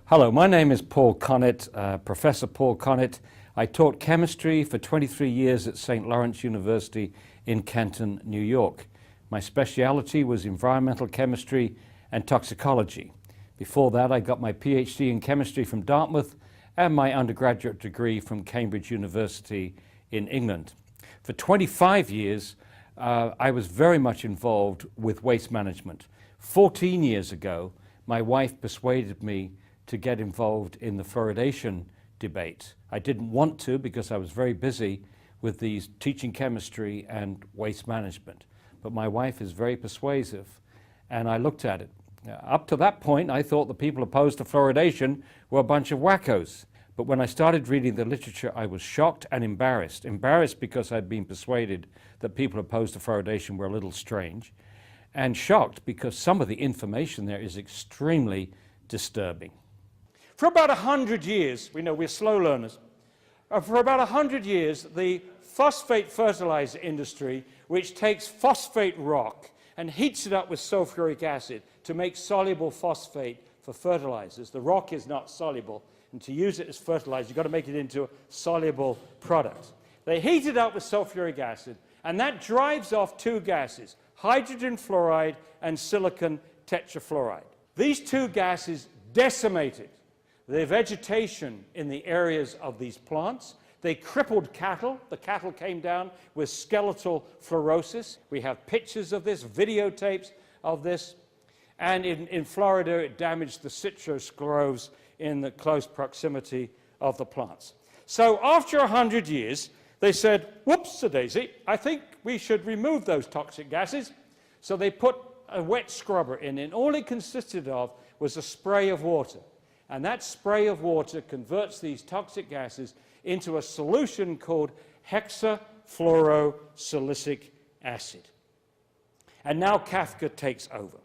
Hello, my name is Paul-Connett, Professor Paul-Connett. I taught chemistry for 23 years at St. Lawrence University in Canton, New York. My specialty was environmental chemistry and toxicology. Before that, I got my PhD in chemistry from Dartmouth and my undergraduate degree from Cambridge University in England. For 25 years, I was very much involved with waste management. 14 years ago, my wife persuaded me to get involved in the fluoridation debate. I didn't want to because I was very busy with these teaching chemistry and waste management. But my wife is very persuasive, and I looked at it. Up to that point, I thought the people opposed to fluoridation were a bunch of wackos. But when I started reading the literature, I was shocked and embarrassed. Embarrassed because I'd been persuaded that people opposed to fluoridation were a little strange, and shocked because some of the information there is extremely disturbing. For about 100 years, we know we're slow learners, for about 100 years, the phosphate fertilizer industry, which takes phosphate rock and heats it up with sulfuric acid to make soluble phosphate for fertilizers. The rock is not soluble, and to use it as fertilizer, you've got to make it into a soluble product. They heat it up with sulfuric acid, and that drives off two gases, hydrogen fluoride and silicon tetrafluoride. These two gases decimated the vegetation in the areas of these plants. They crippled cattle. The cattle came down with skeletal fluorosis. We have pictures of this, videotapes of this. And in Florida, it damaged the citrus groves in the close proximity of the plants. So after 100 years, they said, whoops-a-daisy, I think we should remove those toxic gases. So they put a wet scrubber in, and all it consisted of was a spray of water. And that spray of water converts these toxic gases into a solution called hexafluorosilicic acid. And now Kafka takes over.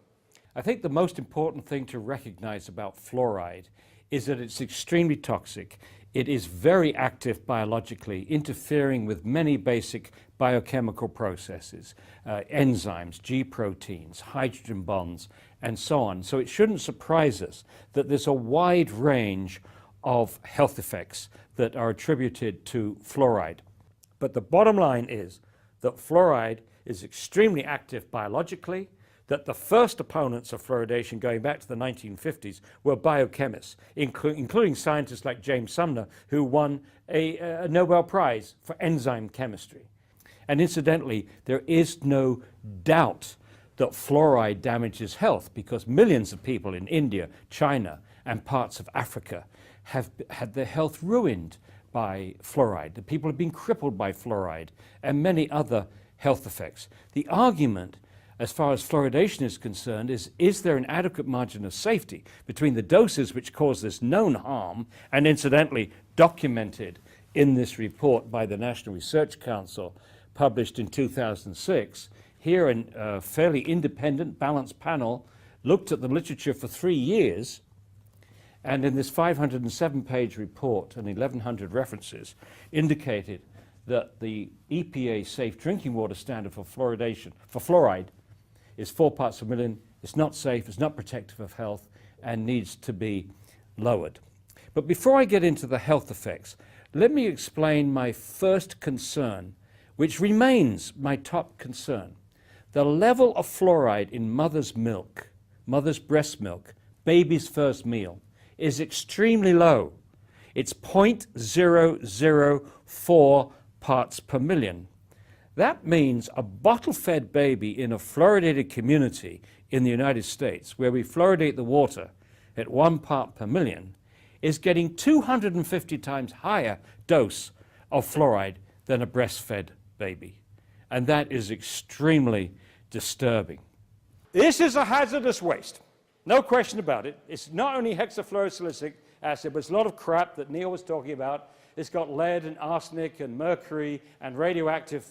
I think the most important thing to recognize about fluoride is that it's extremely toxic. It is very active biologically, interfering with many basic biochemical processes, enzymes, G proteins, hydrogen bonds, and so on. So it shouldn't surprise us that there's a wide range of health effects that are attributed to fluoride. But the bottom line is that fluoride is extremely active biologically, that the first opponents of fluoridation going back to the 1950s were biochemists, including scientists like James Sumner, who won a Nobel Prize for enzyme chemistry. And incidentally, there is no doubt that fluoride damages health because millions of people in India, China, and parts of Africa have had their health ruined by fluoride. The people have been crippled by fluoride and many other health effects. The argument as far as fluoridation is concerned is there an adequate margin of safety between the doses which cause this known harm and incidentally documented in this report by the National Research Council published in 2006. Here a fairly independent, balanced panel looked at the literature for 3 years, and in this 507-page report and 1,100 references indicated that the EPA safe drinking water standard for fluoride is 4 parts per million. It's not safe, it's not protective of health, and needs to be lowered. But before I get into the health effects, let me explain my first concern, which remains my top concern. The level of fluoride in mother's milk, mother's breast milk, baby's first meal, is extremely low. It's 0.004 parts per million. That means a bottle-fed baby in a fluoridated community in the United States, where we fluoridate the water at 1 part per million, is getting 250 times higher dose of fluoride than a breastfed baby. And that is extremely disturbing. This is a hazardous waste. No question about it. It's not only hexafluorosilicic acid, but it's a lot of crap that Neil was talking about. It's got lead and arsenic and mercury and radioactive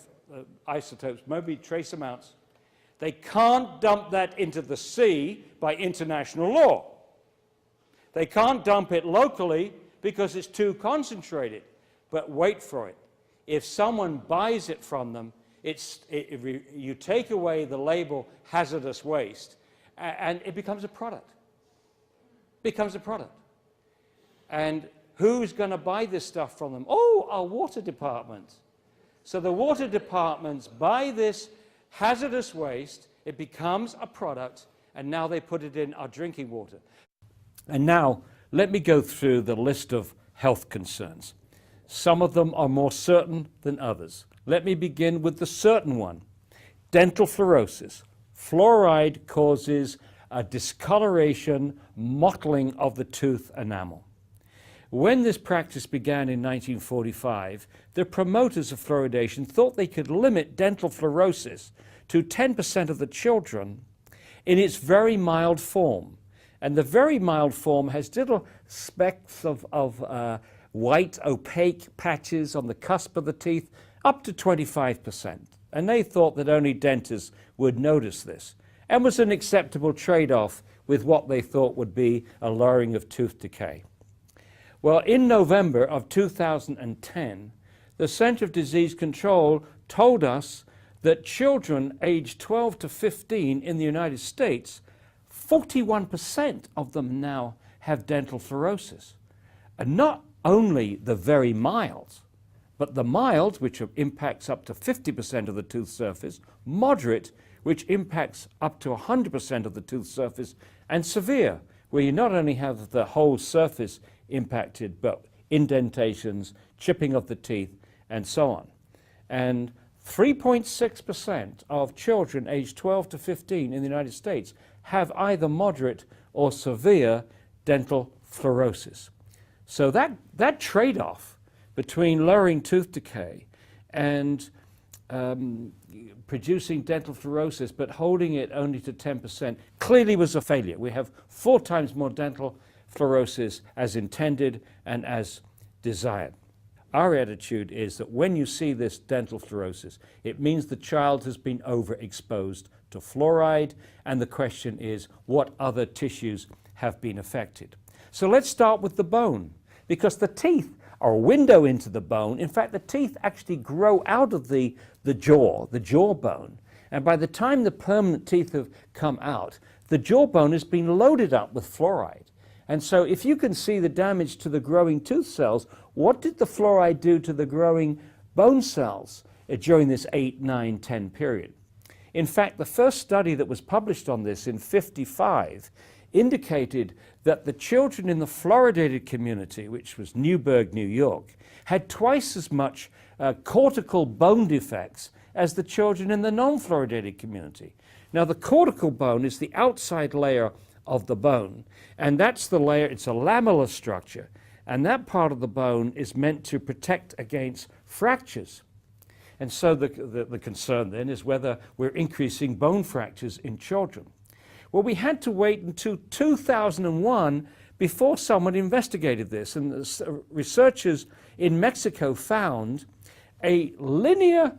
isotopes, maybe trace amounts. They can't dump that into the sea by international law. They can't dump it locally because it's too concentrated. But wait for it. If someone buys it from them, you take away the label hazardous waste, and it becomes a product. And who's going to buy this stuff from them? Oh, our water department. So the water departments buy this hazardous waste, it becomes a product, and now they put it in our drinking water. And now, let me go through the list of health concerns. Some of them are more certain than others. Let me begin with the certain one. Dental fluorosis. Fluoride causes a discoloration, mottling of the tooth enamel. When this practice began in 1945, the promoters of fluoridation thought they could limit dental fluorosis to 10% of the children in its very mild form. And the very mild form has little specks of white, opaque patches on the cusp of the teeth, up to 25%. And they thought that only dentists would notice this, and was an acceptable trade-off with what they thought would be a lowering of tooth decay. Well, in November of 2010, the Center of Disease Control told us that children aged 12 to 15 in the United States, 41% of them now have dental fluorosis. And not only the very mild, but the mild, which impacts up to 50% of the tooth surface, moderate, which impacts up to 100% of the tooth surface, and severe, where you not only have the whole surface impacted, but indentations, chipping of the teeth, and so on. And 3.6% of children aged 12 to 15 in the United States have either moderate or severe dental fluorosis. So that trade-off between lowering tooth decay and producing dental fluorosis, but holding it only to 10%, clearly was a failure. We have 4 times more dental fluorosis as intended and as desired. Our attitude is that when you see this dental fluorosis, it means the child has been overexposed to fluoride, and the question is, what other tissues have been affected? So let's start with the bone, because the teeth are a window into the bone. In fact, the teeth actually grow out of the jawbone. And by the time the permanent teeth have come out, the jawbone has been loaded up with fluoride. And so if you can see the damage to the growing tooth cells, what did the fluoride do to the growing bone cells during this 8, 9, 10 period? In fact, the first study that was published on this in 1955 indicated that the children in the fluoridated community, which was Newburgh, New York, had twice as much cortical bone defects as the children in the non-fluoridated community. Now, the cortical bone is the outside layer of the bone, and that's the layer, it's a lamellar structure, and that part of the bone is meant to protect against fractures. And so the concern then is whether we're increasing bone fractures in children. Well, we had to wait until 2001 before someone investigated this, and the researchers in Mexico found a linear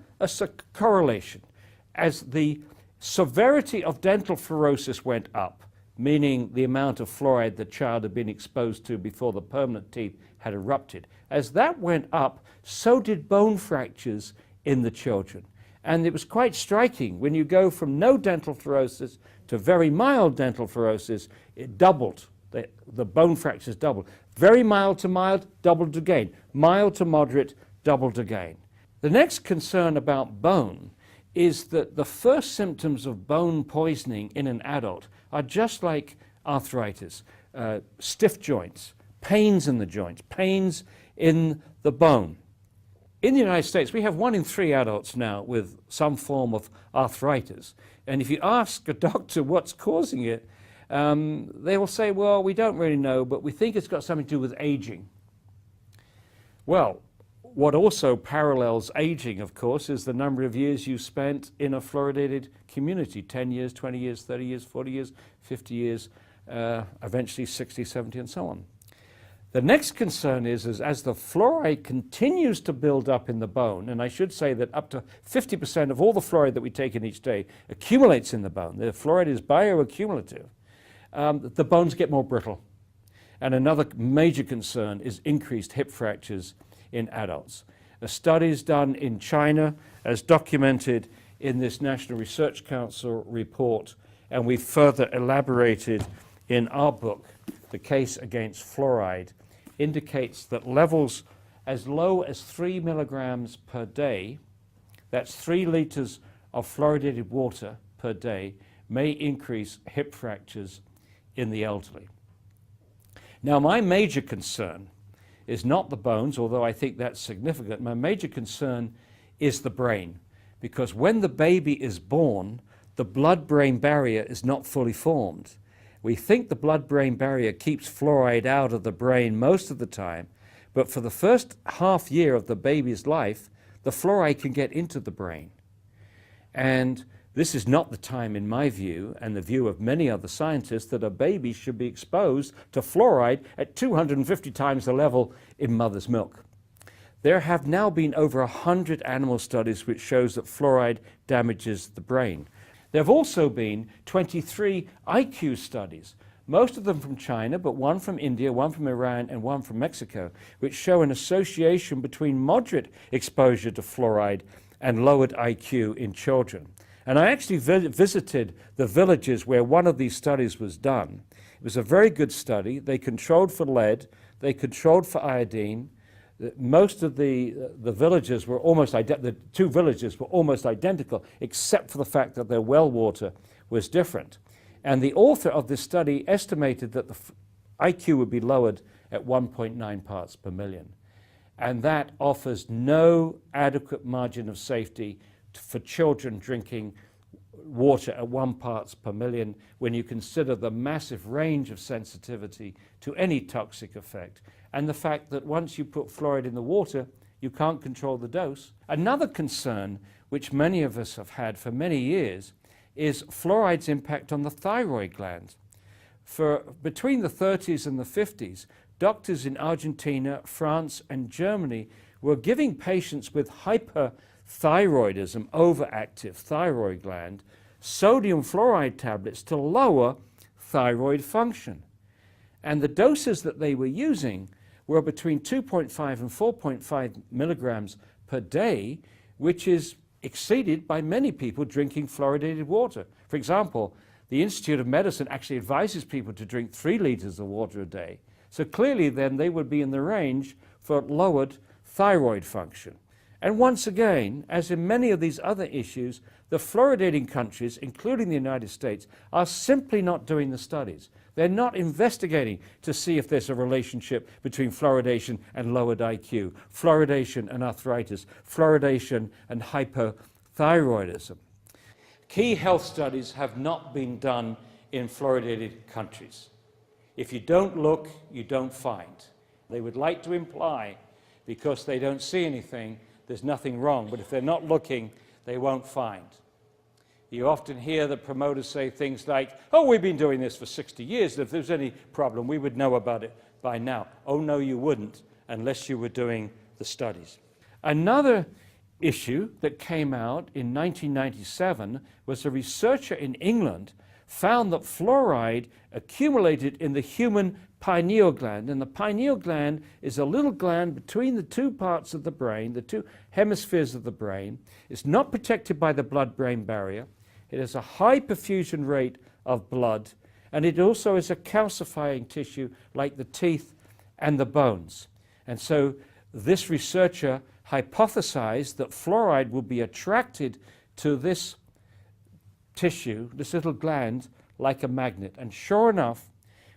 correlation. As the severity of dental fluorosis went up, meaning the amount of fluoride the child had been exposed to before the permanent teeth had erupted, as that went up, so did bone fractures in the children. And it was quite striking. When you go from no dental fluorosis to very mild dental fluorosis, it doubled. The bone fractures doubled. Very mild to mild, doubled again. Mild to moderate, doubled again. The next concern about bone is that the first symptoms of bone poisoning in an adult are just like arthritis, stiff joints, pains in the joints, pains in the bone. In the United States, we have 1 in 3 adults now with some form of arthritis. And if you ask a doctor what's causing it, they will say, well, we don't really know, but we think it's got something to do with aging. Well, what also parallels aging, of course, is the number of years you spent in a fluoridated community, 10 years, 20 years, 30 years, 40 years, 50 years, eventually 60, 70, and so on. The next concern is as the fluoride continues to build up in the bone, and I should say that up to 50% of all the fluoride that we take in each day accumulates in the bone. The fluoride is bioaccumulative. The bones get more brittle. And another major concern is increased hip fractures in adults. Studies done in China, as documented in this National Research Council report, and we've further elaborated in our book, The Case Against Fluoride, indicates that levels as low as 3 milligrams per day, that's 3 liters of fluoridated water per day, may increase hip fractures in the elderly. Now, my major concern is not the bones, although I think that's significant. My major concern is the brain, because when the baby is born, the blood-brain barrier is not fully formed. We think the blood-brain barrier keeps fluoride out of the brain most of the time, but for the first half year of the baby's life, the fluoride can get into the brain. And this is not the time, in my view, and the view of many other scientists, that a baby should be exposed to fluoride at 250 times the level in mother's milk. There have now been over 100 animal studies which shows that fluoride damages the brain. There have also been 23 IQ studies, most of them from China, but one from India, one from Iran, and one from Mexico, which show an association between moderate exposure to fluoride and lowered IQ in children. And I actually visited the villages where one of these studies was done. It was a very good study. They controlled for lead, they controlled for iodine. Most of the villages were almost the 2 villages were almost identical, except for the fact that their well water was different. And the author of this study estimated that the IQ would be lowered at 1.9 parts per million. And that offers no adequate margin of safety for children drinking water at 1 parts per million when you consider the massive range of sensitivity to any toxic effect, and the fact that once you put fluoride in the water, you can't control the dose. Another concern, which many of us have had for many years, is fluoride's impact on the thyroid gland. For between the 30s and the 50s, doctors in Argentina, France, and Germany were giving patients with hyperthyroidism, overactive thyroid gland, sodium fluoride tablets to lower thyroid function. And the doses that they were using were between 2.5 and 4.5 milligrams per day, which is exceeded by many people drinking fluoridated water. For example, the Institute of Medicine actually advises people to drink 3 liters of water a day. So clearly then they would be in the range for lowered thyroid function. And once again, as in many of these other issues, the fluoridating countries, including the United States, are simply not doing the studies. They're not investigating to see if there's a relationship between fluoridation and lowered IQ, fluoridation and arthritis, fluoridation and hypothyroidism. Key health studies have not been done in fluoridated countries. If you don't look, you don't find. They would like to imply, because they don't see anything, there's nothing wrong. But if they're not looking, they won't find. You often hear the promoters say things like, oh, we've been doing this for 60 years. If there's any problem, we would know about it by now. Oh, no, you wouldn't, unless you were doing the studies. Another issue that came out in 1997 was a researcher in England found that fluoride accumulated in the human pineal gland. And the pineal gland is a little gland between the 2 parts of the brain, the 2 hemispheres of the brain. It's not protected by the blood-brain barrier. It has a high perfusion rate of blood, and it also is a calcifying tissue like the teeth and the bones. And so this researcher hypothesized that fluoride will be attracted to this tissue, this little gland, like a magnet. And sure enough,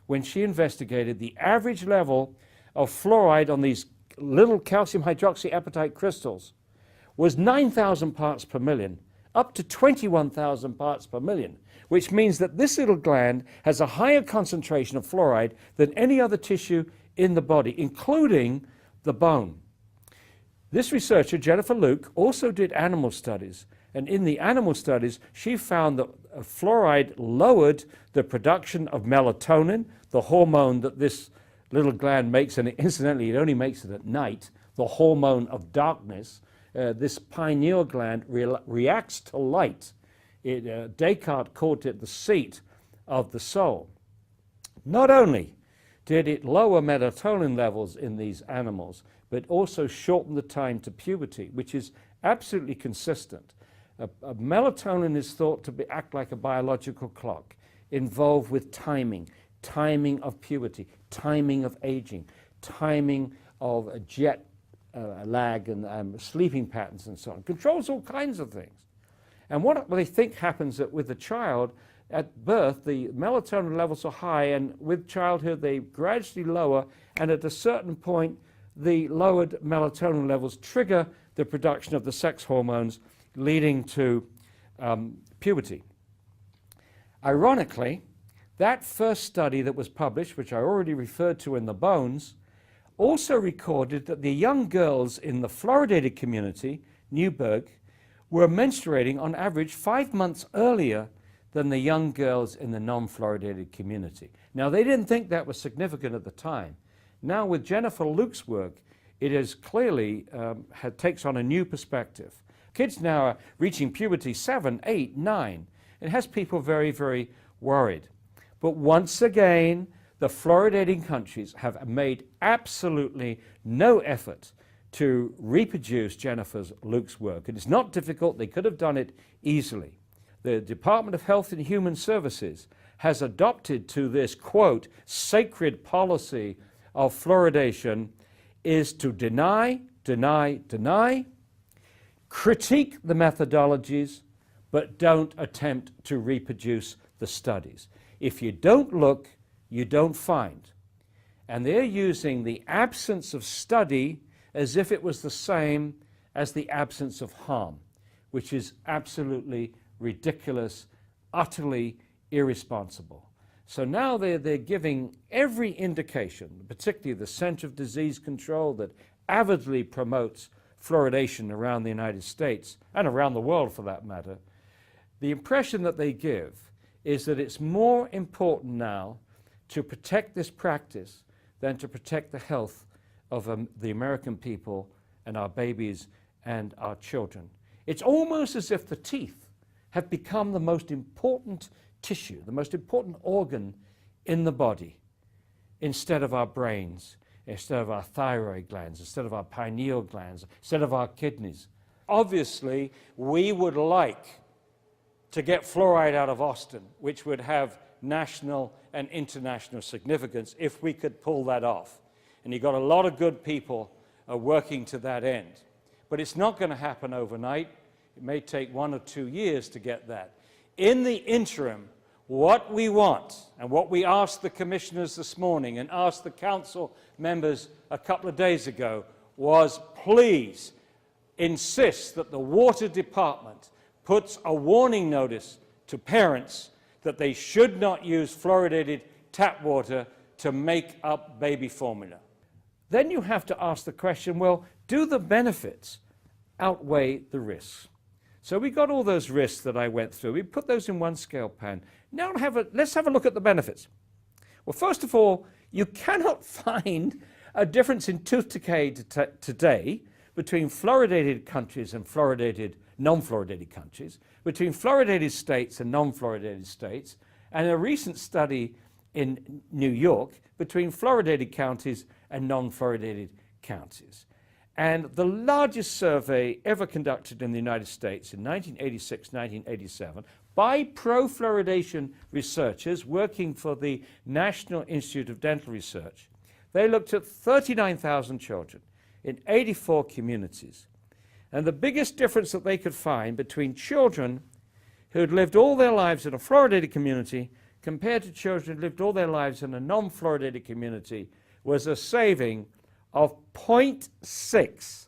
when she investigated, the average level of fluoride on these little calcium hydroxyapatite crystals was 9,000 parts per million, up to 21,000 parts per million, which means that this little gland has a higher concentration of fluoride than any other tissue in the body, including the bone. This researcher, Jennifer Luke, also did animal studies, and in the animal studies, she found that fluoride lowered the production of melatonin, the hormone that this little gland makes, and incidentally, it only makes it at night, the hormone of darkness. This pineal gland reacts to light. Descartes called it the seat of the soul. Not only did it lower melatonin levels in these animals, but also shorten the time to puberty, which is absolutely consistent. Melatonin is thought to act like a biological clock, involved with timing of puberty, timing of aging, timing of a jet lag and sleeping patterns and so on. Controls all kinds of things. And what they think happens that with the child, at birth, the melatonin levels are high, and with childhood, they gradually lower, and at a certain point, the lowered melatonin levels trigger the production of the sex hormones, leading to puberty. Ironically, that first study that was published, which I already referred to in the Bones, also recorded that the young girls in the fluoridated community, Newburgh, were menstruating on average 5 months earlier than the young girls in the non-fluoridated community. Now, they didn't think that was significant at the time. Now, with Jennifer Luke's work, it is clearly takes on a new perspective. Kids now are reaching puberty 7, 8, 9. It has people very, very worried. But once again, the fluoridating countries have made absolutely no effort to reproduce Jennifer Luke's work. And it's not difficult. They could have done it easily. The Department of Health and Human Services has adopted to this, quote, sacred policy of fluoridation is to deny, critique the methodologies, but don't attempt to reproduce the studies. If you don't look, you don't find. And they're using the absence of study as if it was the same as the absence of harm, which is absolutely ridiculous, utterly irresponsible. So now they're giving every indication, particularly the Center of Disease Control that avidly promotes fluoridation around the United States, and around the world for that matter. The impression that they give is that it's more important now to protect this practice than to protect the health of the American people and our babies and our children. It's almost as if the teeth have become the most important tissue, the most important organ in the body, instead of our brains, instead of our thyroid glands, instead of our pineal glands, instead of our kidneys. Obviously, we would like to get fluoride out of Austin, which would have national and international significance if we could pull that off. And you've got a lot of good people working to that end. But it's not going to happen overnight. It may take 1 or 2 years to get that. In the interim, what we want, and what we asked the commissioners this morning and asked the council members a couple of days ago, was please insist that the water department puts a warning notice to parents that they should not use fluoridated tap water to make up baby formula. Then you have to ask the question, well, do the benefits outweigh the risks? So we got all those risks that I went through. We put those in one scale pan. Now let's have a look at the benefits. Well, first of all, you cannot find a difference in tooth decay today between fluoridated countries and non-fluoridated countries, between fluoridated states and non-fluoridated states, and a recent study in New York between fluoridated counties and non-fluoridated counties. And the largest survey ever conducted in the United States in 1986-1987 by pro-fluoridation researchers working for the National Institute of Dental Research, they looked at 39,000 children in 84 communities. And the biggest difference that they could find between children who had lived all their lives in a fluoridated community compared to children who lived all their lives in a non-fluoridated community was a saving of 0.6,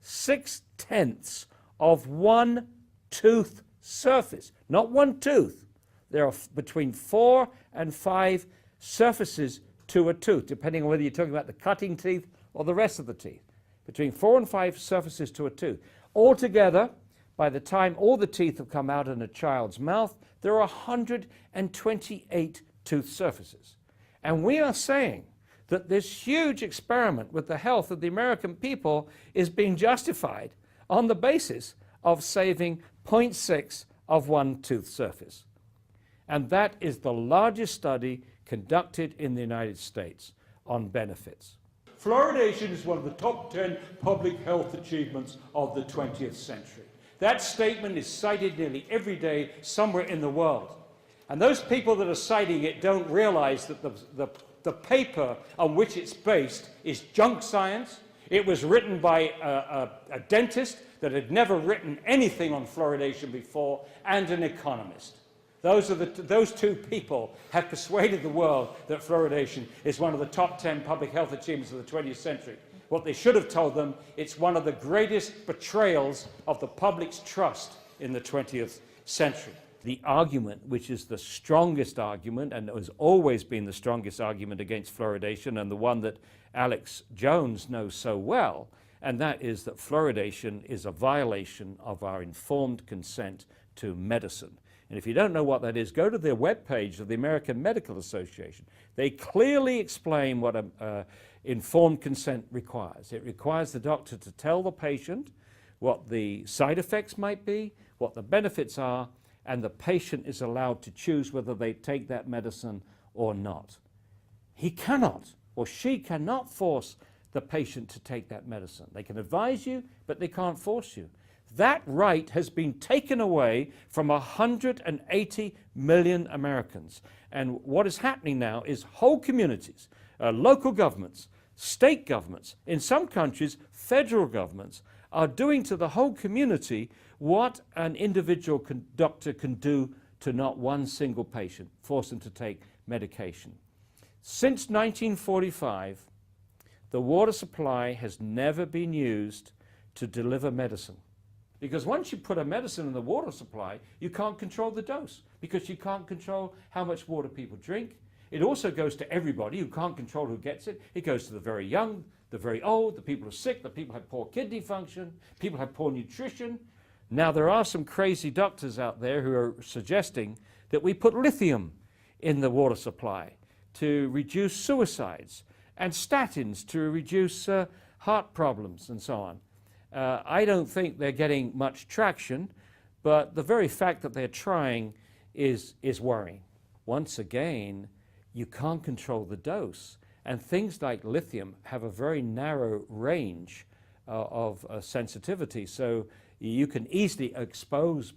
6/10 of one tooth surface. Not one tooth. There are between 4 and 5 surfaces to a tooth, depending on whether you're talking about the cutting teeth or the rest of the teeth. Between 4 and 5 surfaces to a tooth. Altogether, by the time all the teeth have come out in a child's mouth, there are 128 tooth surfaces. And we are saying that this huge experiment with the health of the American people is being justified on the basis of saving 0.6 of one tooth surface. And that is the largest study conducted in the United States on benefits. Fluoridation is one of the top 10 public health achievements of the 20th century. That statement is cited nearly every day somewhere in the world. And those people that are citing it don't realize that the the paper on which it's based is junk science. It was written by a dentist that had never written anything on fluoridation before, and an economist. Those two people have persuaded the world that fluoridation is one of the top 10 public health achievements of the 20th century. What they should have told them, it's one of the greatest betrayals of the public's trust in the 20th century. The argument, which is the strongest argument, and has always been the strongest argument against fluoridation, and the one that Alex Jones knows so well, and that is that fluoridation is a violation of our informed consent to medicine. And if you don't know what that is, go to their webpage of the American Medical Association. They clearly explain what informed consent requires. It requires the doctor to tell the patient what the side effects might be, what the benefits are, and the patient is allowed to choose whether they take that medicine or not. He cannot, or she cannot, force the patient to take that medicine. They can advise you, but they can't force you. That right has been taken away from 180 million Americans. And what is happening now is whole communities, local governments, state governments, in some countries, federal governments, are doing to the whole community what an individual doctor can do to not one single patient, force them to take medication. Since 1945, the water supply has never been used to deliver medicine. Because once you put a medicine in the water supply, you can't control the dose, because you can't control how much water people drink. It also goes to everybody. You can't control who gets it. It goes to the very young, the very old, the people who are sick, the people who have poor kidney function, people who have poor nutrition. Now, there are some crazy doctors out there who are suggesting that we put lithium in the water supply to reduce suicides, and statins to reduce heart problems and so on. I don't think they're getting much traction, but the very fact that they're trying is worrying. Once again, you can't control the dose, and things like lithium have a very narrow range of sensitivity, so you can easily expose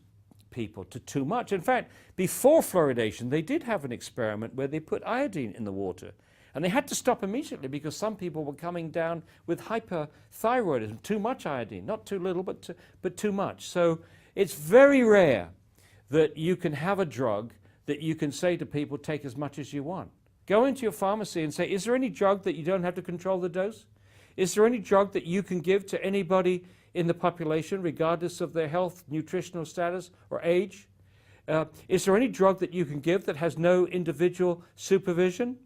people to too much. In fact, before fluoridation, they did have an experiment where they put iodine in the water. And they had to stop immediately because some people were coming down with hyperthyroidism, too much iodine, not too little, but too much. So it's very rare that you can have a drug that you can say to people, take as much as you want. Go into your pharmacy and say, is there any drug that you don't have to control the dose? Is there any drug that you can give to anybody in the population, regardless of their health, nutritional status, or age? Is there any drug that you can give that has no individual supervision?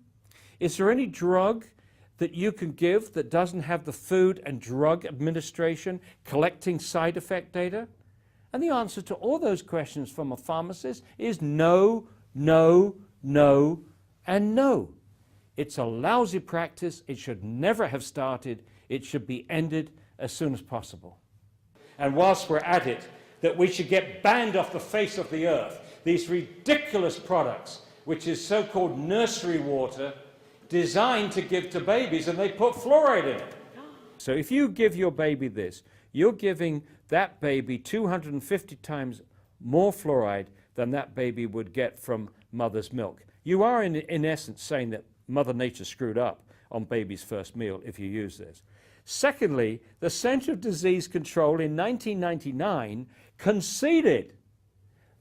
Is there any drug that you can give that doesn't have the Food and Drug Administration collecting side effect data? And the answer to all those questions from a pharmacist is no, no, no, and no. It's a lousy practice. It should never have started. It should be ended as soon as possible. And whilst we're at it, that we should get banned off the face of the earth, these ridiculous products, which is so-called nursery water, designed to give to babies, and they put fluoride in it. So if you give your baby this, you're giving that baby 250 times more fluoride than that baby would get from mother's milk. You are in essence saying that Mother Nature screwed up on baby's first meal if you use this. Secondly, the Center of Disease Control in 1999 conceded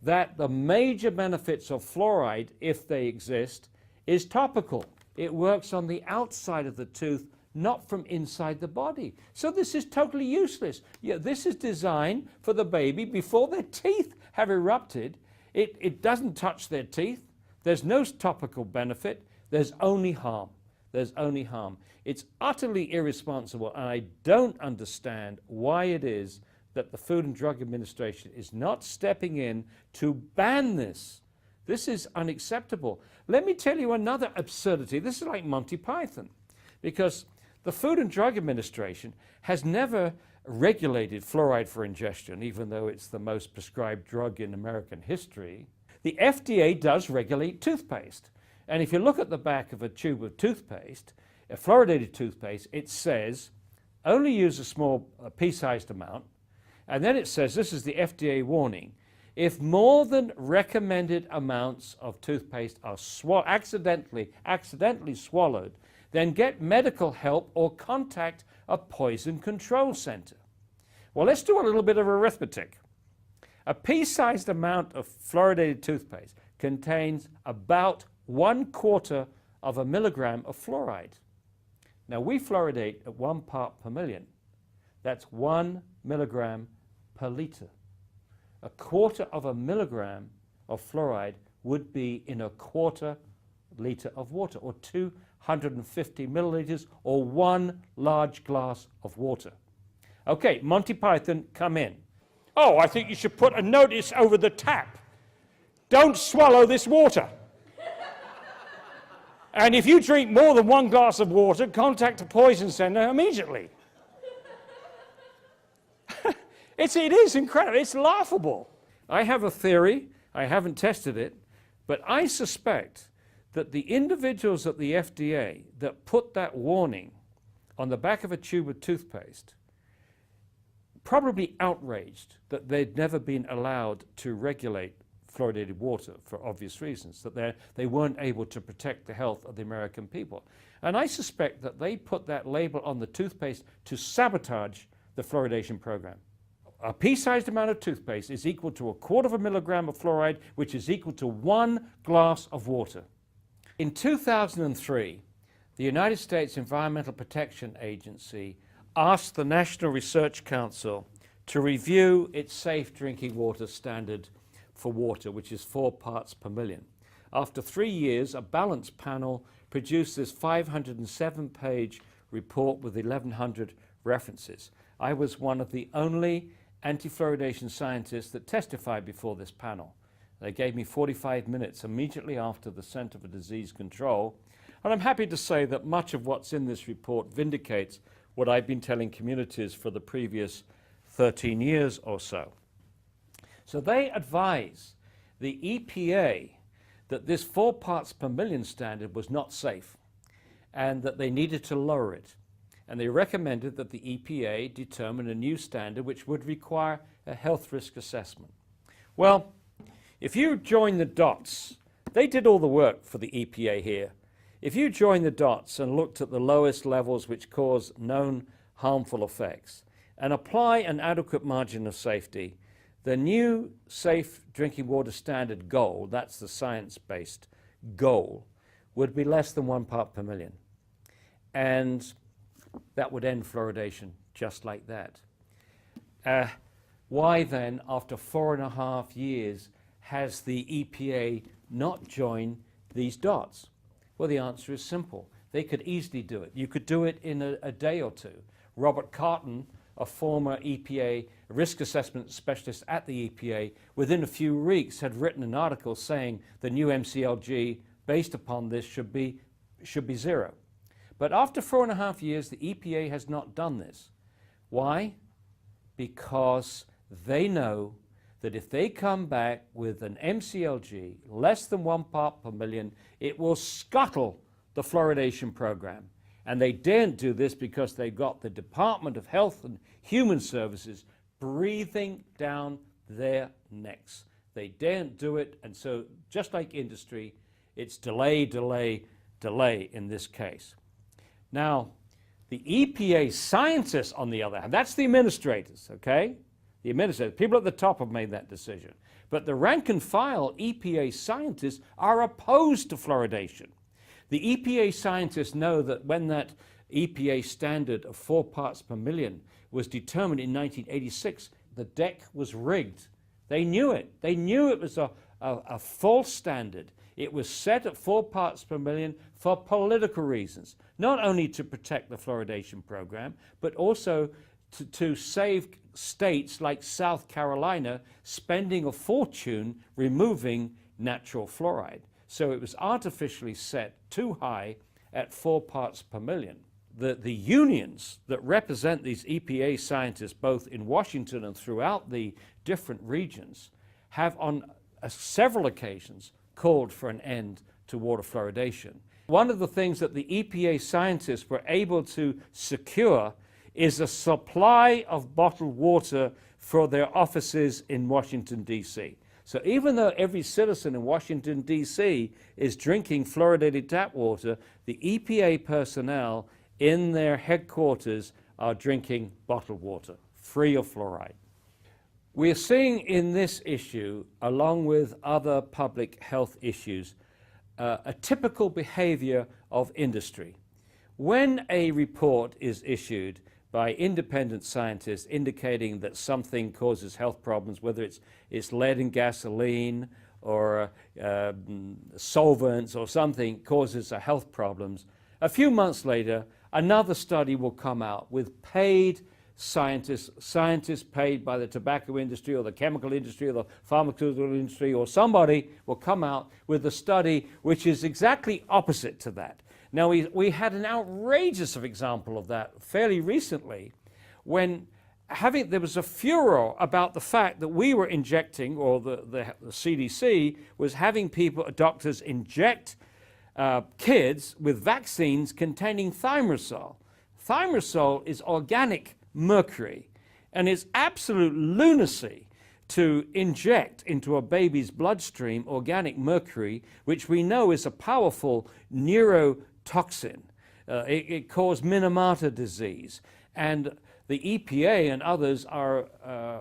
that the major benefits of fluoride, if they exist, is topical. It works on the outside of the tooth, not from inside the body. So this is totally useless. Yeah, this is designed for the baby before their teeth have erupted. It doesn't touch their teeth. There's no topical benefit. There's only harm. There's only harm. It's utterly irresponsible, and I don't understand why it is that the Food and Drug Administration is not stepping in to ban this. This is unacceptable. Let me tell you another absurdity. This is like Monty Python, because the Food and Drug Administration has never regulated fluoride for ingestion, even though it's the most prescribed drug in American history. The FDA does regulate toothpaste. And if you look at the back of a tube of toothpaste, a fluoridated toothpaste, it says only use a small pea-sized amount. And then it says, this is the FDA warning, If more than recommended amounts of toothpaste are accidentally swallowed, then get medical help or contact a poison control center. Well, let's do a little bit of arithmetic. A pea-sized amount of fluoridated toothpaste contains about 1/4 of a milligram of fluoride. Now, we fluoridate at 1 part per million. That's 1 milligram per liter. 1/4 of a milligram of fluoride would be in 1/4 liter of water, or 250 milliliters, or 1 large glass of water. Okay, Monty Python, come in. Oh, I think you should put a notice over the tap. Don't swallow this water. And if you drink more than 1 glass of water, contact a poison center immediately. It is incredible. It's laughable. I have a theory. I haven't tested it, but I suspect that the individuals at the FDA that put that warning on the back of a tube of toothpaste probably outraged that they'd never been allowed to regulate fluoridated water for obvious reasons, that they weren't able to protect the health of the American people. And I suspect that they put that label on the toothpaste to sabotage the fluoridation program. A pea-sized amount of toothpaste is equal to 1/4 of a milligram of fluoride, which is equal to 1 glass of water. In 2003, the United States Environmental Protection Agency asked the National Research Council to review its safe drinking water standard for water, which is 4 parts per million. After 3 years, a balanced panel produced this 507-page report with 1,100 references. I was one of the only anti-fluoridation scientists that testified before this panel. They gave me 45 minutes immediately after the Center for Disease Control, and I'm happy to say that much of what's in this report vindicates what I've been telling communities for the previous 13 years or so. So they advise the EPA that this 4 parts per million standard was not safe and that they needed to lower it. And they recommended that the EPA determine a new standard which would require a health risk assessment. Well, if you join the dots, they did all the work for the EPA here. If you join the dots and looked at the lowest levels which cause known harmful effects and apply an adequate margin of safety, the new safe drinking water standard goal, that's the science-based goal, would be less than 1 part per million. And that would end fluoridation just like that. Why then, after 4.5 years, has the EPA not joined these dots? Well, the answer is simple. They could easily do it. You could do it in a day or two. Robert Carton, a former EPA risk assessment specialist at the EPA, within a few weeks had written an article saying the new MCLG based upon this should be 0. But after 4.5 years, the EPA has not done this. Why? Because they know that if they come back with an MCLG less than 1 part per million, it will scuttle the fluoridation program. And they daren't do this because they got the Department of Health and Human Services breathing down their necks. They daren't do it, and so just like industry, it's delay, delay, delay in this case. Now, the EPA scientists, on the other hand, that's the administrators, okay? The administrators, people at the top have made that decision. But the rank and file EPA scientists are opposed to fluoridation. The EPA scientists know that when that EPA standard of 4 parts per million was determined in 1986, the deck was rigged. They knew it. They knew it was a false standard. It was set at 4 parts per million for political reasons, not only to protect the fluoridation program, but also to save states like South Carolina spending a fortune removing natural fluoride. So it was artificially set too high at 4 parts per million. The unions that represent these EPA scientists, both in Washington and throughout the different regions, have on several occasions called for an end to water fluoridation. One of the things that the EPA scientists were able to secure is a supply of bottled water for their offices in Washington, D.C. So even though every citizen in Washington, D.C. is drinking fluoridated tap water, the EPA personnel in their headquarters are drinking bottled water, free of fluoride. We are seeing in this issue, along with other public health issues, a typical behavior of industry. When a report is issued by independent scientists indicating that something causes health problems, whether it's lead in gasoline or solvents or something causes health problems, a few months later, another study will come out with paid scientists paid by the tobacco industry or the chemical industry or the pharmaceutical industry, or somebody will come out with a study which is exactly opposite to that. Now, we had an outrageous example of that fairly recently when there was a furor about the fact that we were injecting, or the CDC was having doctors inject kids with vaccines containing thimerosal. Thimerosal is organic mercury, and it's absolute lunacy to inject into a baby's bloodstream organic mercury, which we know is a powerful neurotoxin. It caused Minamata disease, and the EPA and others are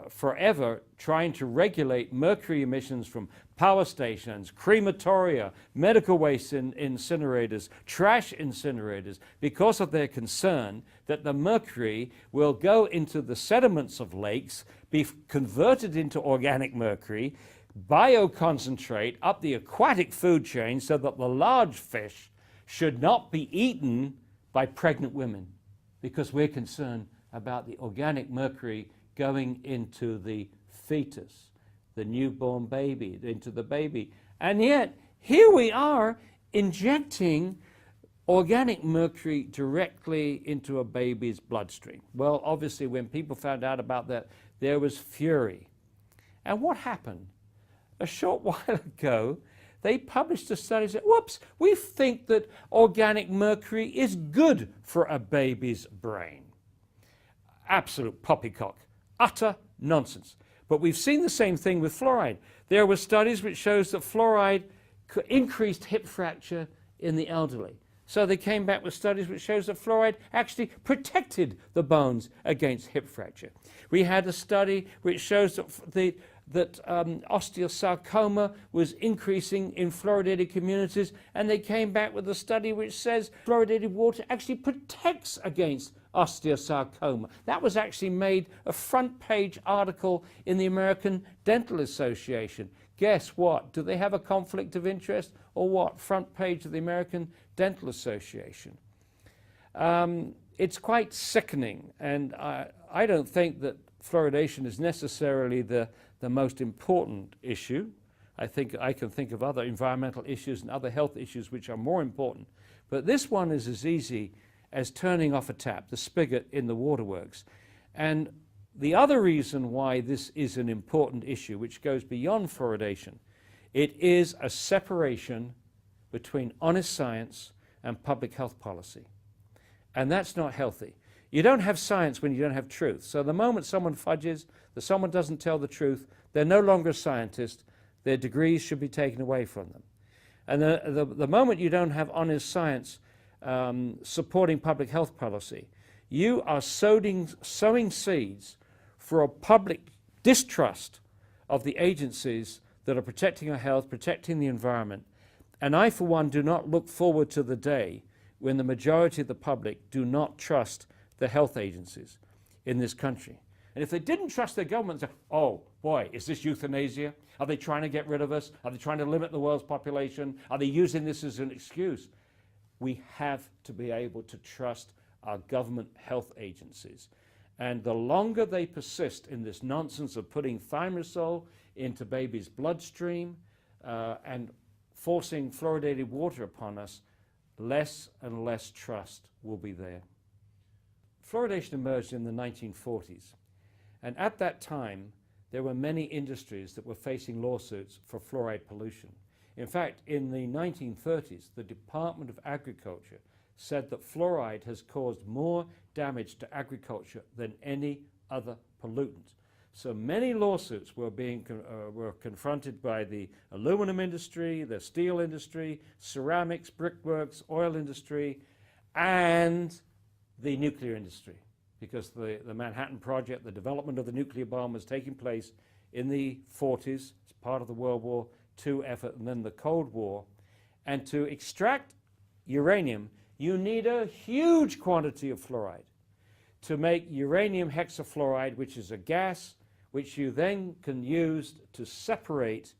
forever trying to regulate mercury emissions from power stations, crematoria, medical waste incinerators, trash incinerators, because of their concern that the mercury will go into the sediments of lakes, be converted into organic mercury, bioconcentrate up the aquatic food chain so that the large fish should not be eaten by pregnant women, because we're concerned about the organic mercury going into the fetus, the newborn baby, into the baby. And yet, here we are injecting organic mercury directly into a baby's bloodstream. Well, obviously, when people found out about that, there was fury. And what happened? A short while ago, they published a study that said, whoops, we think that organic mercury is good for a baby's brain. Absolute poppycock, utter nonsense. But we've seen the same thing with fluoride. There were studies which shows that fluoride increased hip fracture in the elderly. So they came back with studies which shows that fluoride actually protected the bones against hip fracture. We had a study which shows that osteosarcoma was increasing in fluoridated communities, and they came back with a study which says fluoridated water actually protects against osteosarcoma. That was actually made a front-page article in the American Dental Association. Guess what? Do they have a conflict of interest or what? Front page of the American Dental Association. It's quite sickening, and I don't think that fluoridation is necessarily the most important issue. I think I can think of other environmental issues and other health issues which are more important. But this one is as easy as turning off a tap, the spigot in the waterworks. And the other reason why this is an important issue, which goes beyond fluoridation, it is a separation between honest science and public health policy. And that's not healthy. You don't have science when you don't have truth. So the moment someone fudges, that someone doesn't tell the truth, they're no longer a scientist. Their degrees should be taken away from them. And the moment you don't have honest science supporting public health policy, you are sowing seeds for a public distrust of the agencies that are protecting our health, protecting the environment. And I, for one, do not look forward to the day when the majority of the public do not trust the health agencies in this country. And if they didn't trust their government, say, oh boy, is this euthanasia? Are they trying to get rid of us? Are they trying to limit the world's population? Are they using this as an excuse? We have to be able to trust our government health agencies. And the longer they persist in this nonsense of putting thimerosal into babies' bloodstream and forcing fluoridated water upon us, less and less trust will be there. Fluoridation emerged in the 1940s. And at that time, there were many industries that were facing lawsuits for fluoride pollution. In fact, in the 1930s, the Department of Agriculture said that fluoride has caused more damage to agriculture than any other pollutant. So many lawsuits were were confronted by the aluminum industry, the steel industry, ceramics, brickworks, oil industry, and the nuclear industry, because the Manhattan Project, the development of the nuclear bomb, was taking place in the 40s as part of the World War II effort and then the Cold War. And to extract uranium, you need a huge quantity of fluoride to make uranium hexafluoride, which is a gas which you then can use to separate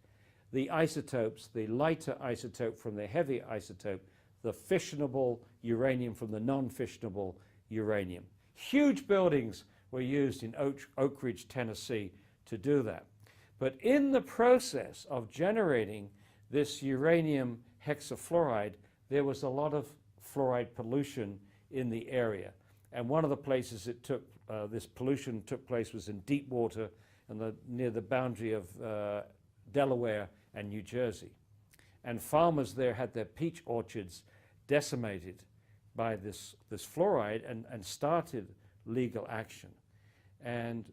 the isotopes, the lighter isotope from the heavy isotope, the fissionable uranium from the non-fissionable uranium. Huge buildings were used in Oak Ridge, Tennessee to do that. But in the process of generating this uranium hexafluoride, there was a lot of fluoride pollution in the area. And one of the places it took, this pollution took place was in deep water and near the boundary of Delaware and New Jersey. And farmers there had their peach orchards decimated by this fluoride and started legal action. And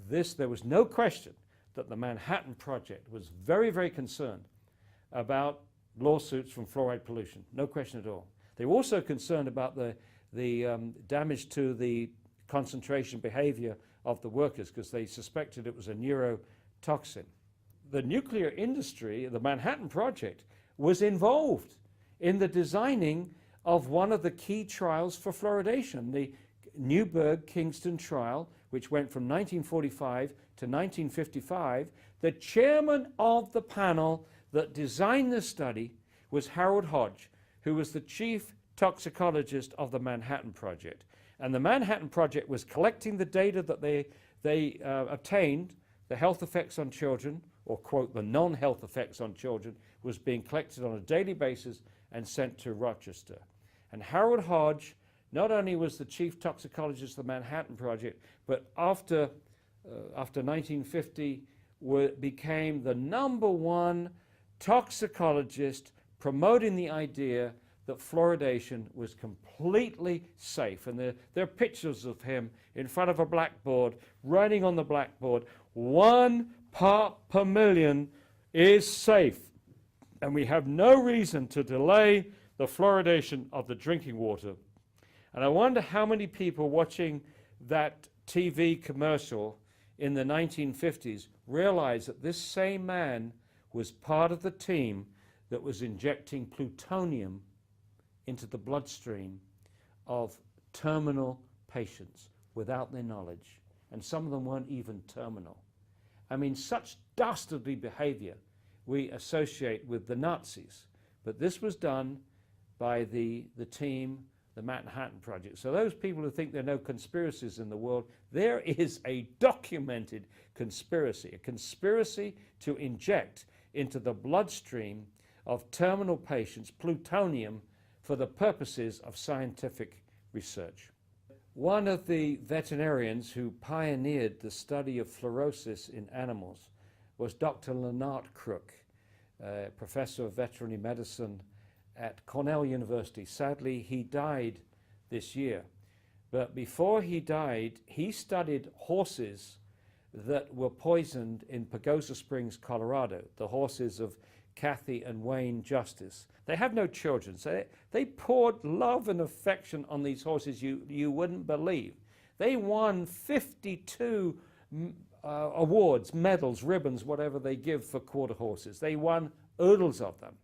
there was no question that the Manhattan Project was very, very concerned about lawsuits from fluoride pollution. No question at all. They were also concerned about the damage to the concentration behavior of the workers because they suspected it was a neurotoxin. The nuclear industry, the Manhattan Project, was involved in the designing of one of the key trials for fluoridation, the Newburgh-Kingston trial, which went from 1945 to 1955. The chairman of the panel that designed this study was Harold Hodge, who was the chief toxicologist of the Manhattan Project. And the Manhattan Project was collecting the data that they obtained, the health effects on children, or quote, the non-health effects on children, was being collected on a daily basis and sent to Rochester. And Harold Hodge not only was the chief toxicologist of the Manhattan Project, but after 1950 became the #1 toxicologist promoting the idea that fluoridation was completely safe. And there are pictures of him in front of a blackboard, writing on the blackboard, 1 part per million is safe. And we have no reason to delay the fluoridation of the drinking water. And I wonder how many people watching that TV commercial in the 1950s realized that this same man was part of the team that was injecting plutonium into the bloodstream of terminal patients without their knowledge. And some of them weren't even terminal. I mean, such dastardly behavior we associate with the Nazis. But this was done by the team, the Manhattan Project. So those people who think there are no conspiracies in the world, there is a documented conspiracy, a conspiracy to inject into the bloodstream of terminal patients plutonium for the purposes of scientific research. One of the veterinarians who pioneered the study of fluorosis in animals was Dr. Leonard Crook, professor of veterinary medicine at Cornell University. Sadly, he died this year. But before he died, he studied horses that were poisoned in Pagosa Springs, Colorado, the horses of Kathy and Wayne Justice. They have no children, so they poured love and affection on these horses you wouldn't believe. They won 52 awards, medals, ribbons, whatever they give for quarter horses. They won oodles of them.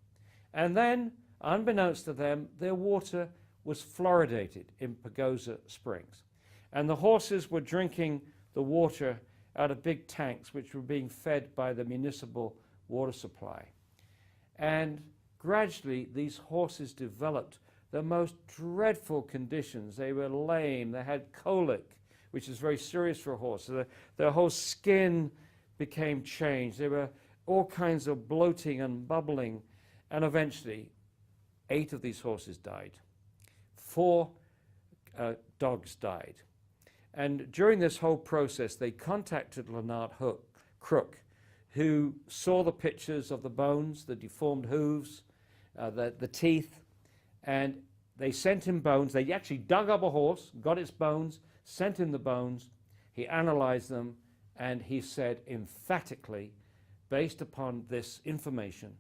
And then, unbeknownst to them, their water was fluoridated in Pagosa Springs. And the horses were drinking the water out of big tanks which were being fed by the municipal water supply. And gradually these horses developed the most dreadful conditions. They were lame, they had colic, which is very serious for a horse. So their whole skin became changed. There were all kinds of bloating and bubbling. And eventually 8 of these horses died. 4 dogs died. And during this whole process, they contacted Leonard Crook, who saw the pictures of the bones, the deformed hooves, the teeth, and they sent him bones. They actually dug up a horse, got its bones, sent him the bones. He analyzed them, And he said emphatically, based upon this information,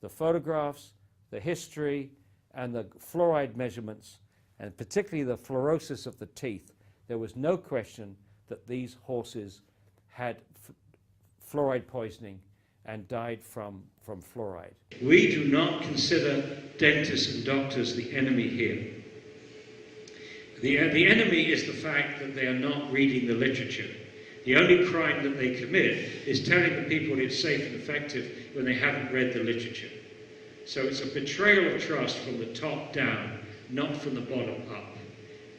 the photographs, the history, and the fluoride measurements, and particularly the fluorosis of the teeth, there was no question that these horses had fluoride poisoning and died from fluoride. We do not consider dentists and doctors the enemy here. The enemy is the fact that they are not reading the literature. The only crime that they commit is telling the people it's safe and effective when they haven't read the literature. So it's a betrayal of trust from the top down, not from the bottom up.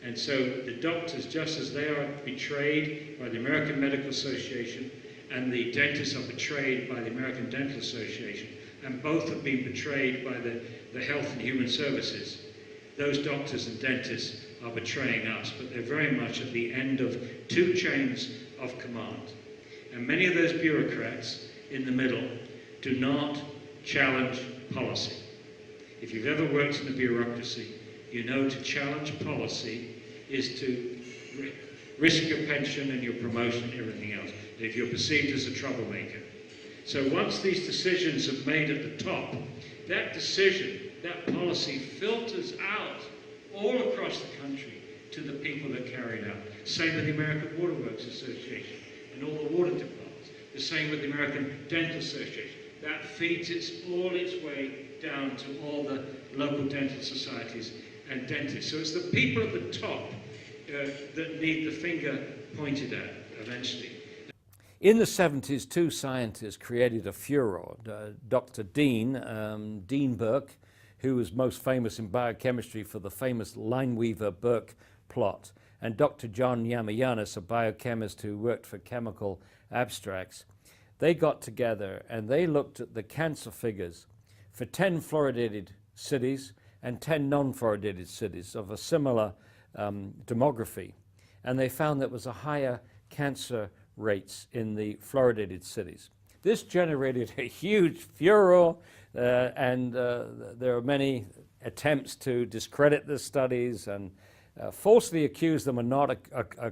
And so the doctors, just as they are betrayed by the American Medical Association, and the dentists are betrayed by the American Dental Association, and both have been betrayed by the Health and Human Services, those doctors and dentists are betraying us, but they're very much at the end of two chains of command. And many of those bureaucrats in the middle do not challenge policy. If you've ever worked in the bureaucracy, you know to challenge policy is to risk your pension and your promotion and everything else, if you're perceived as a troublemaker. So once these decisions are made at the top, that decision, that policy filters out all across the country to the people that carry it out. Same with the American Water Works Association and all the water departments. The same with the American Dental Association. That feeds all its way down to all the local dental societies and dentists. So it's the people at the top that need the finger pointed at eventually. In the 70s, two scientists created a furor. Dr. Dean Burke, who was most famous in biochemistry for the famous Lineweaver-Burke plot, and Dr. John Yamayanis, a biochemist who worked for Chemical Abstracts. They got together and they looked at the cancer figures for 10 fluoridated cities and 10 non-fluoridated cities of a similar demography. And they found there was a higher cancer rates in the fluoridated cities. This generated a huge furor, and there are many attempts to discredit the studies and falsely accuse them of not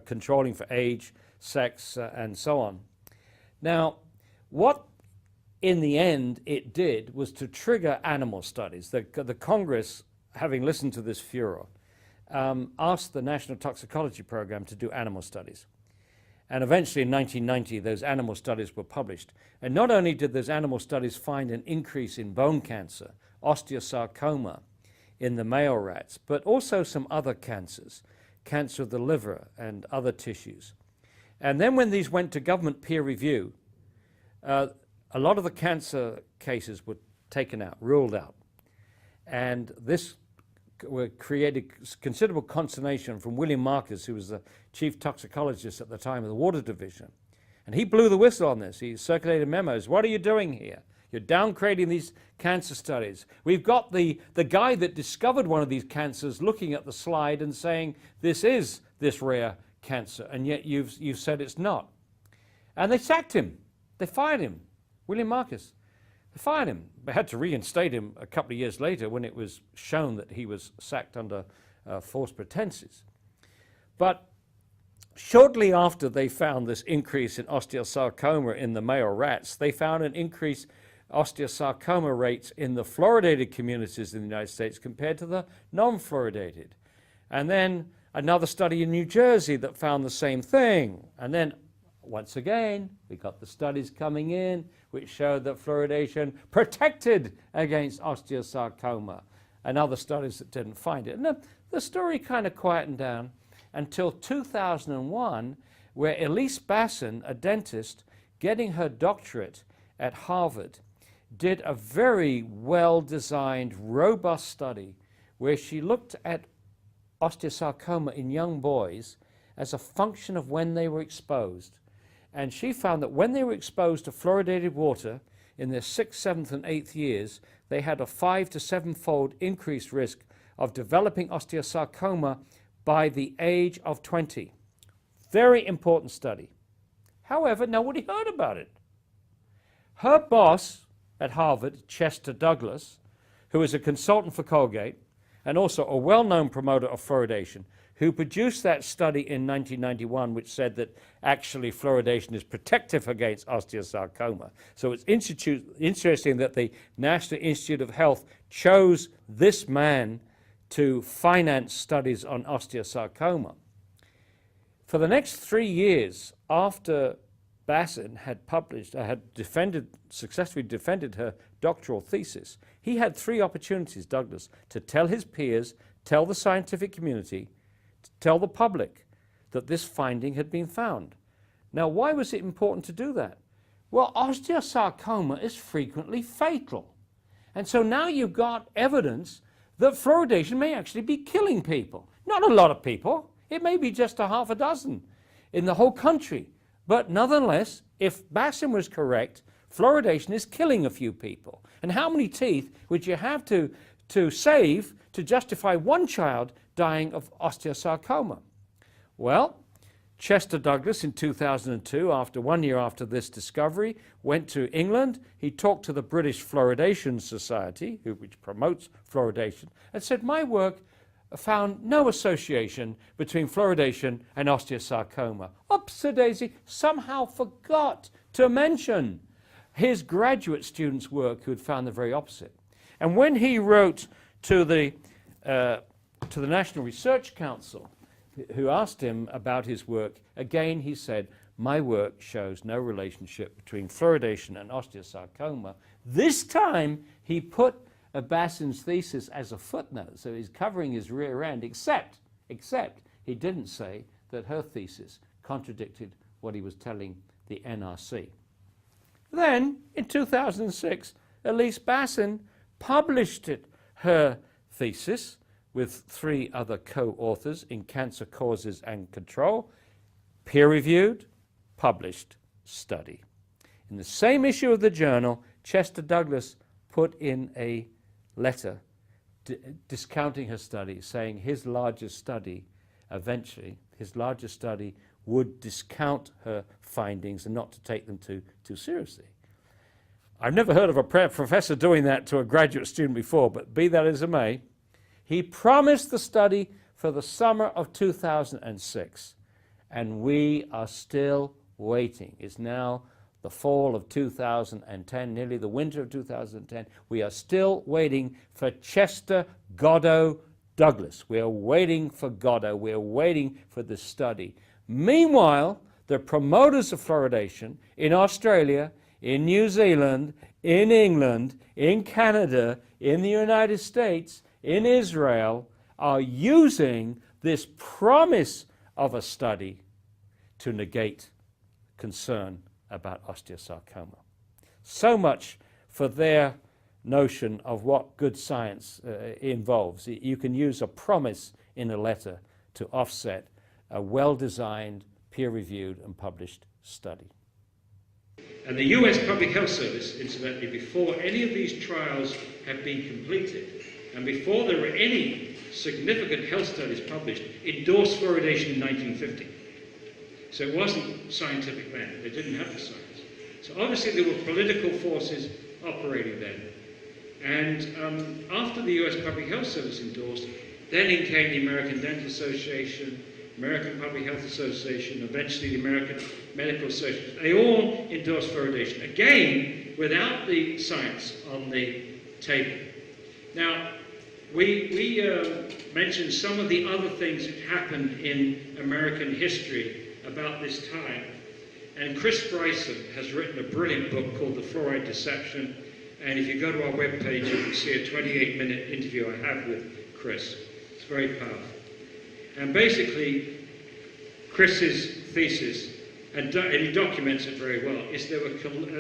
controlling for age, sex, and so on. Now, what in the end it did was to trigger animal studies. The Congress, having listened to this furor, asked the National Toxicology Program to do animal studies. And eventually in 1990, those animal studies were published. And not only did those animal studies find an increase in bone cancer, osteosarcoma in the male rats, but also some other cancers, cancer of the liver and other tissues. And then when these went to government peer review, a lot of the cancer cases were taken out, ruled out. And this created considerable consternation from William Marcus, who was the chief toxicologist at the time of the Water Division. And he blew the whistle on this. He circulated memos. What are you doing here? You're downgrading these cancer studies. We've got the guy that discovered one of these cancers looking at the slide and saying, this is this rare cancer, and yet you've said it's not. And they sacked him. They fired him. William Marcus. They fired him. They had to reinstate him a couple of years later when it was shown that he was sacked under false pretenses. But shortly after they found this increase in osteosarcoma in the male rats, they found an increase osteosarcoma rates in the fluoridated communities in the United States compared to the non-fluoridated. And then another study in New Jersey that found the same thing. And then once again, we got the studies coming in which showed that fluoridation protected against osteosarcoma, and other studies that didn't find it. And the story kind of quietened down until 2001, where Elise Basson, a dentist getting her doctorate at Harvard, did a very well-designed, robust study where she looked at osteosarcoma in young boys as a function of when they were exposed. And she found that when they were exposed to fluoridated water in their 6th, 7th, and 8th years, they had a 5 to 7-fold increased risk of developing osteosarcoma by the age of 20. Very important study. However, nobody heard about it. Her boss at Harvard, Chester Douglas, who is a consultant for Colgate and also a well-known promoter of fluoridation, who produced that study in 1991, which said that actually fluoridation is protective against osteosarcoma. So it's interesting that the National Institute of Health chose this man to finance studies on osteosarcoma. For the next 3 years after Bassin had successfully defended her doctoral thesis, he had 3 opportunities, Douglas, to tell his peers, tell the scientific community, to tell the public that this finding had been found. Now, why was it important to do that? Well, osteosarcoma is frequently fatal. And so now you've got evidence that fluoridation may actually be killing people. Not a lot of people. It may be just a half a dozen in the whole country. But nonetheless, if Bassin was correct, fluoridation is killing a few people. And how many teeth would you have to save to justify one child dying of osteosarcoma? Well, Chester Douglas in 2002, after 1 year after this discovery, went to England. He talked to the British Fluoridation Society, which promotes fluoridation, and said, my work found no association between fluoridation and osteosarcoma. Oops-a-daisy, somehow forgot to mention his graduate students' work who had found the very opposite. And when he wrote to the National Research Council, who asked him about his work, again he said, my work shows no relationship between fluoridation and osteosarcoma. This time he put Bassin's thesis as a footnote, so he's covering his rear end, except he didn't say that her thesis contradicted what he was telling the NRC. Then, in 2006, Elise Bassin published her thesis with 3 other co-authors in Cancer Causes and Control, peer-reviewed, published study. In the same issue of the journal, Chester Douglas put in a letter discounting her study, saying his largest study, eventually, his largest study would discount her findings and not to take them too seriously. I've never heard of a professor doing that to a graduate student before, but be that as it may, he promised the study for the summer of 2006, and we are still waiting. It's now the fall of 2010, nearly the winter of 2010. We are still waiting for Chester Goddo Douglas. We are waiting for Goddo. We are waiting for this study. Meanwhile, the promoters of fluoridation in Australia, in New Zealand, in England, in Canada, in the United States, in Israel, are using this promise of a study to negate concern about osteosarcoma. So much for their notion of what good science involves. You can use a promise in a letter to offset a well-designed, peer-reviewed and published study. And the US Public Health Service, incidentally, before any of these trials have been completed, and before there were any significant health studies published, endorsed fluoridation in 1950. So it wasn't scientific then. They didn't have the science. So obviously there were political forces operating then. And after the US Public Health Service endorsed, then in came the American Dental Association, American Public Health Association, eventually the American Medical Association. They all endorsed fluoridation, again, without the science on the table. Now, we mentioned some of the other things that happened in American history about this time. And Chris Bryson has written a brilliant book called The Fluoride Deception. And if you go to our webpage, you can see a 28-minute interview I have with Chris. It's very powerful. And basically, Chris's thesis, and he documents it very well, is there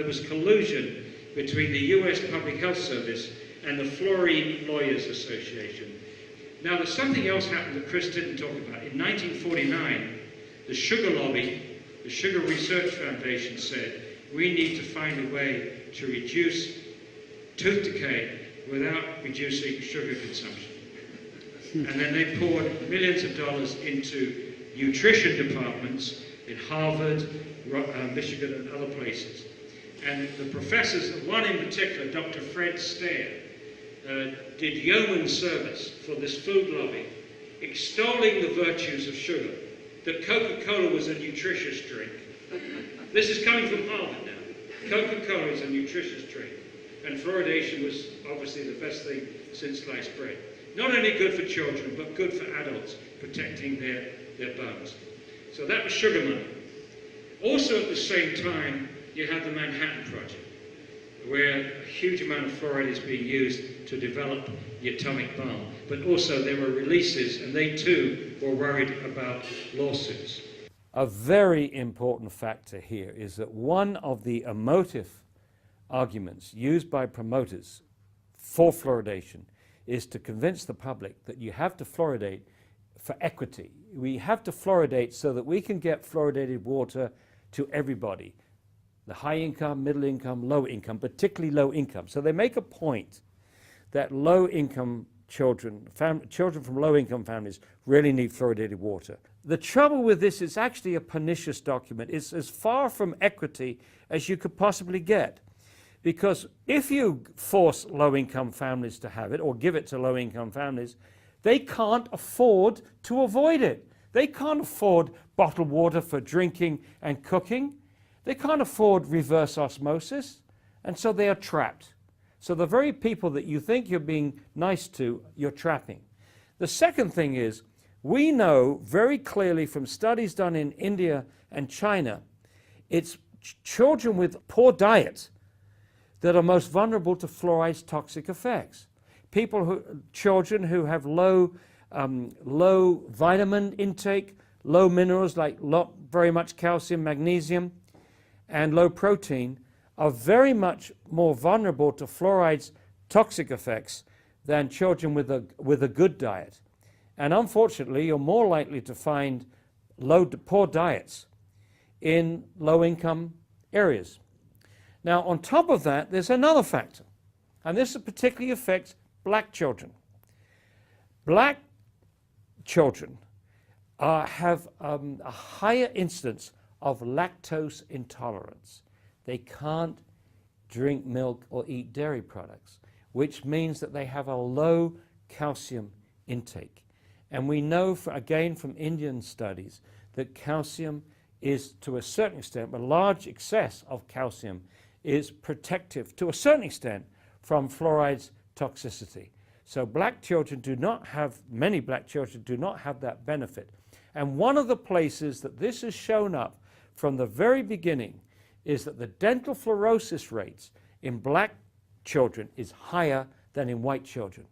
was collusion between the US Public Health Service and the Fluoride Lawyers Association. Now, there's something else happened that Chris didn't talk about. In 1949, the sugar lobby, the Sugar Research Foundation, said, we need to find a way to reduce tooth decay without reducing sugar consumption. And then they poured millions of dollars into nutrition departments in Harvard, Michigan, and other places. And the professors, one in particular, Dr. Fred Stair, did yeoman service for this food lobby extolling the virtues of sugar, that Coca-Cola was a nutritious drink. This is coming from Harvard now. Coca-Cola is a nutritious drink, and fluoridation was obviously the best thing since sliced bread. Not only good for children, but good for adults, protecting their bones. So that was sugar money. Also at the same time, you have the Manhattan Project, where a huge amount of fluoride is being used to develop the atomic bomb. But also there were releases, and they too were worried about lawsuits. A very important factor here is that one of the emotive arguments used by promoters for fluoridation is to convince the public that you have to fluoridate for equity. We have to fluoridate so that we can get fluoridated water to everybody. The high income, middle income, low income, particularly low income. So they make a point that low income children, children from low income families really need fluoridated water. The trouble with this is actually a pernicious document. It's as far from equity as you could possibly get. Because if you force low-income families to have it, or give it to low-income families, they can't afford to avoid it. They can't afford bottled water for drinking and cooking. They can't afford reverse osmosis, and so they are trapped. So the very people that you think you're being nice to, you're trapping. The second thing is, we know very clearly from studies done in India and China, it's children with poor diet that are most vulnerable to fluoride's toxic effects. Children who have low vitamin intake, low minerals like very much calcium, magnesium, and low protein are very much more vulnerable to fluoride's toxic effects than children with a good diet. And unfortunately, you're more likely to find poor diets in low-income areas. Now, on top of that, there's another factor, and this particularly affects black children. Black children have a higher incidence of lactose intolerance. They can't drink milk or eat dairy products, which means that they have a low calcium intake. And we know, again from Indian studies, that calcium is, to a certain extent, a large excess of calcium is protective, to a certain extent, from fluoride's toxicity. So black children do not have, many black children do not have that benefit. And one of the places that this has shown up from the very beginning is that the dental fluorosis rates in black children is higher than in white children.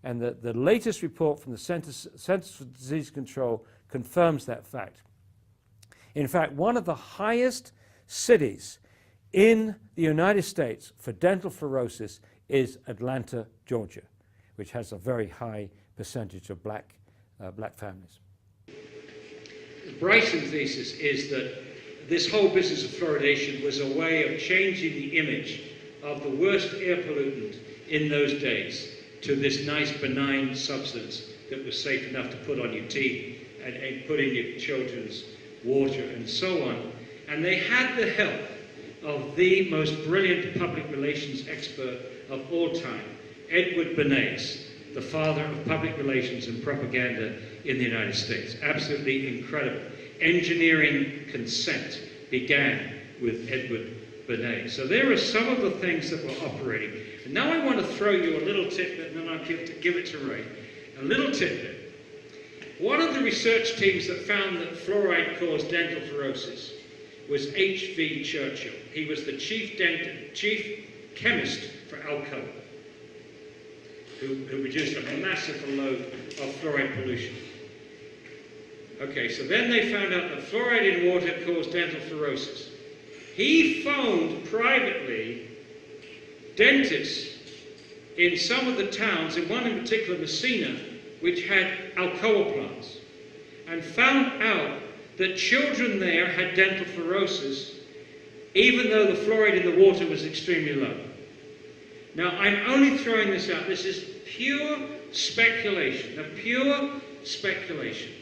And the latest report from the Centers for Disease Control confirms that fact. In fact, one of the highest cities in the United States for dental fluorosis is Atlanta, Georgia, which has a very high percentage of black families. The Bryson thesis is that this whole business of fluoridation was a way of changing the image of the worst air pollutant in those days to this nice benign substance that was safe enough to put on your teeth and put in your children's water and so on. And they had the help of the most brilliant public relations expert of all time, Edward Bernays, the father of public relations and propaganda in the United States. Absolutely incredible. Engineering consent began with Edward Bernays. So there are some of the things that were operating. And now I want to throw you a little tidbit, and then I'll give it to Ray. A little tidbit. One of the research teams that found that fluoride caused dental fluorosis was H.V. Churchill. He was the chief chemist for Alcoa, who reduced a massive load of fluoride pollution. Okay, so then they found out that fluoride in water caused dental fluorosis. He phoned privately dentists in some of the towns, in one in particular, Messina, which had Alcoa plants, and found out that children there had dental fluorosis, even though the fluoride in the water was extremely low. Now, I'm only throwing this out. This is pure speculation, pure speculation.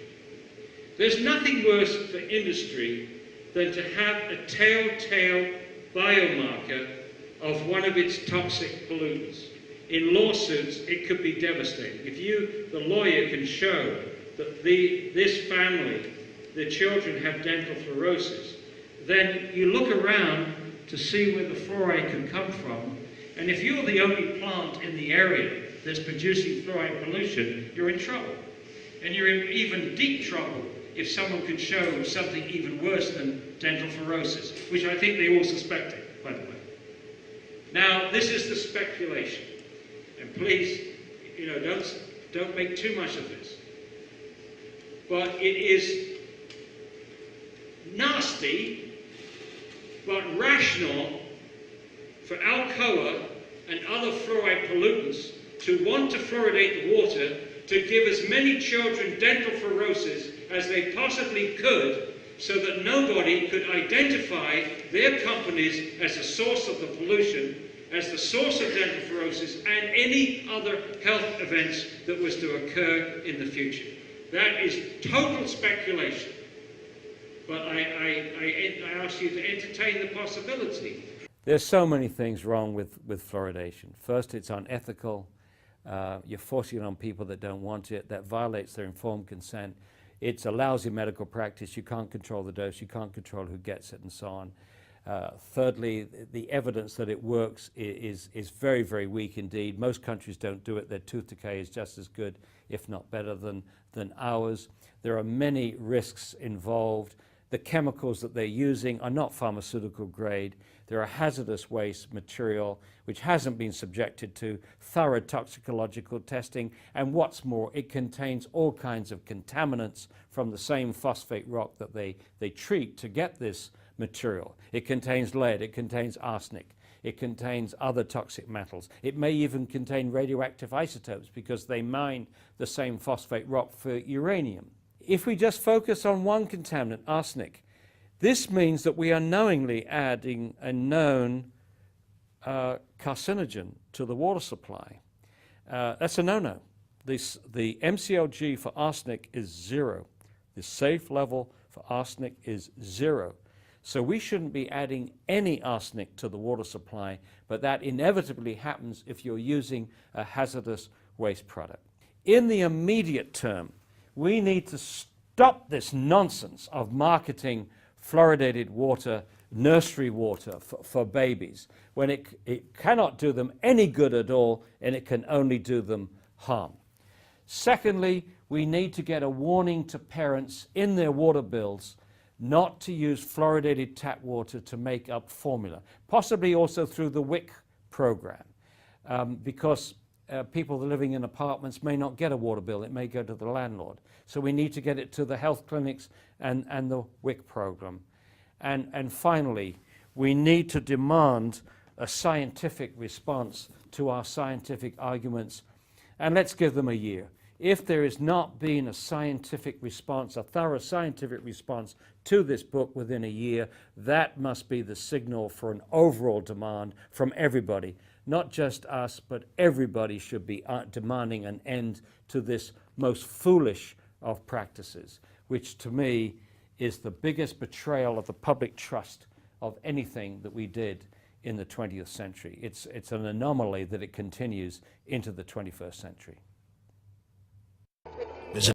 There's nothing worse for industry than to have a telltale biomarker of one of its toxic pollutants. In lawsuits, it could be devastating. If you, the lawyer, can show that this family, the children have dental fluorosis, then you look around to see where the fluoride can come from, and if you're the only plant in the area that's producing fluoride pollution, you're in trouble. And you're in even deep trouble if someone could show something even worse than dental fluorosis, which I think they all suspected, by the way. Now, this is the speculation, and please, don't make too much of this. But it is nasty, but rational for Alcoa and other fluoride pollutants to want to fluoridate the water to give as many children dental fluorosis as they possibly could, so that nobody could identify their companies as the source of the pollution, as the source of dental fluorosis, and any other health events that was to occur in the future. That is total speculation. But I ask you to entertain the possibility. There's so many things wrong with fluoridation. First, it's unethical. You're forcing it on people that don't want it. That violates their informed consent. It's a lousy medical practice. You can't control the dose. You can't control who gets it and so on. Thirdly, the evidence that it works is very, very weak indeed. Most countries don't do it. Their tooth decay is just as good, if not better, than ours. There are many risks involved. The chemicals that they're using are not pharmaceutical grade. They're a hazardous waste material which hasn't been subjected to thorough toxicological testing, and what's more, it contains all kinds of contaminants from the same phosphate rock that they treat to get this material. It contains lead, it contains arsenic, it contains other toxic metals. It may even contain radioactive isotopes because they mine the same phosphate rock for uranium. If we just focus on one contaminant, arsenic, this means that we are knowingly adding a known carcinogen to the water supply. That's a no-no. The MCLG for arsenic is 0. The safe level for arsenic is 0. So we shouldn't be adding any arsenic to the water supply, but that inevitably happens if you're using a hazardous waste product. In the immediate term, we need to stop this nonsense of marketing fluoridated water, nursery water for babies, when it cannot do them any good at all, and it can only do them harm. Secondly, we need to get a warning to parents in their water bills not to use fluoridated tap water to make up formula, possibly also through the WIC program, because people living in apartments may not get a water bill. It may go to the landlord. So we need to get it to the health clinics and the WIC program. And finally, we need to demand a scientific response to our scientific arguments, and let's give them a year. If there is not been a scientific response, a thorough scientific response to this book within a year, that must be the signal for an overall demand from everybody. Not just us, but everybody should be demanding an end to this most foolish of practices, which to me is the biggest betrayal of the public trust of anything that we did in the 20th century. It's an anomaly that it continues into the 21st century.